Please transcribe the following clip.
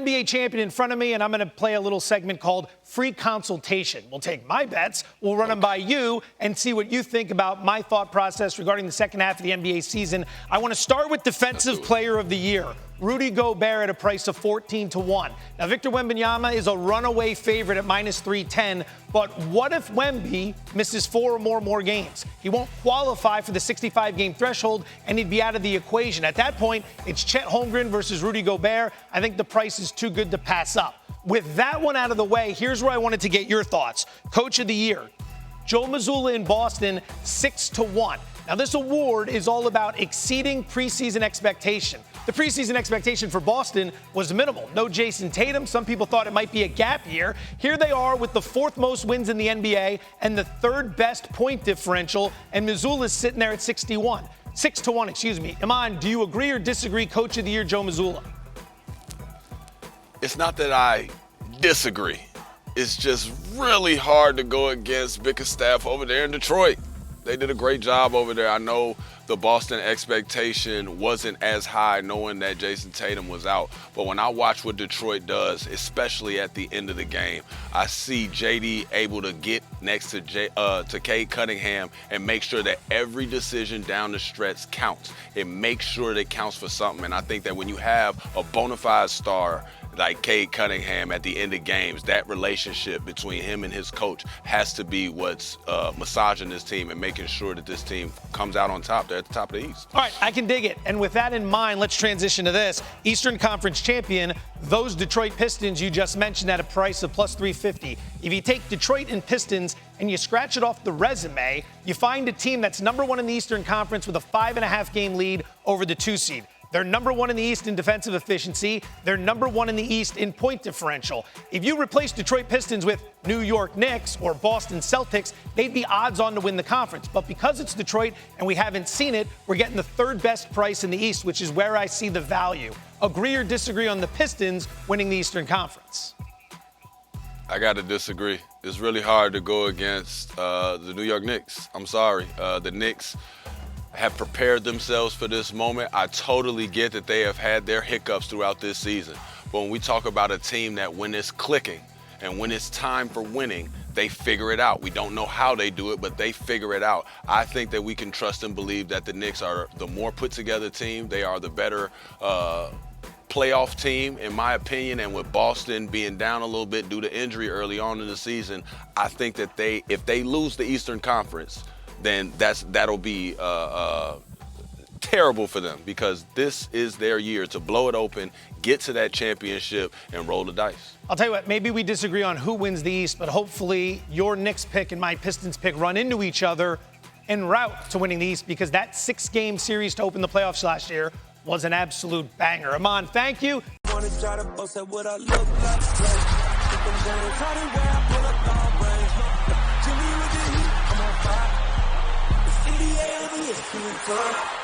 NBA champion in front of me, and I'm going to play a little segment called Free Consultation. We'll take my bets, we'll run them by you, and see what you think about my thought process regarding the second half of the NBA season. I want to start with Defensive Player of the Year. Rudy Gobert at a price of 14-1. Now, Victor Wembanyama is a runaway favorite at minus 310, but what if Wemby misses 4 or more games? He won't qualify for the 65-game threshold, and he'd be out of the equation. At that point, it's Chet Holmgren versus Rudy Gobert. I think the price is too good to pass up. With that one out of the way, here's where I wanted to get your thoughts. Coach of the Year, Joe Mazzulla in Boston, 6-1. Now, this award is all about exceeding preseason expectation. The preseason expectation for Boston was minimal. No Jason Tatum. Some people thought it might be a gap year. Here they are with the 4th most wins in the NBA and the 3rd best point differential, and Mazzulla's sitting there at 6-1, excuse me. Iman, do you agree or disagree, Coach of the Year, Joe Mazzulla? It's not that I disagree. It's just really hard to go against Bickerstaff over there in Detroit. They did a great job over there. I know the Boston expectation wasn't as high knowing that Jason Tatum was out. But when I watch what Detroit does, especially at the end of the game, I see JD able to get next to Cade Cunningham and make sure that every decision down the stretch counts. It makes sure that it counts for something. And I think that when you have a bona fide star like Cade Cunningham at the end of games, that relationship between him and his coach has to be what's massaging this team and making sure that this team comes out on top. They're at the top of the East. All right, I can dig it. And with that in mind, let's transition to this. Eastern Conference champion, those Detroit Pistons you just mentioned at a price of plus 350. If you take Detroit and Pistons and you scratch it off the resume, you find a team that's number 1 in the Eastern Conference with a 5.5-game lead over the 2 seed. They're number 1 in the East in defensive efficiency. They're number 1 in the East in point differential. If you replace Detroit Pistons with New York Knicks or Boston Celtics, they'd be odds on to win the conference. But because it's Detroit and we haven't seen it, we're getting the 3rd best price in the East, which is where I see the value. Agree or disagree on the Pistons winning the Eastern Conference? I got to disagree. It's really hard to go against the New York Knicks. I'm sorry. The Knicks have prepared themselves for this moment. I totally get that they have had their hiccups throughout this season. But when we talk about a team that when it's clicking and when it's time for winning, they figure it out. We don't know how they do it, but they figure it out. I think that we can trust and believe that the Knicks are the more put together team. They are the better playoff team, in my opinion, and with Boston being down a little bit due to injury early on in the season, I think that if they lose the Eastern Conference, then that'll be terrible for them, because this is their year to blow it open, get to that championship, and roll the dice. I'll tell you what, maybe we disagree on who wins the East, but hopefully your Knicks pick and my Pistons pick run into each other en route to winning the East, because that 6-game series to open the playoffs last year was an absolute banger. Iman, thank you. Yeah.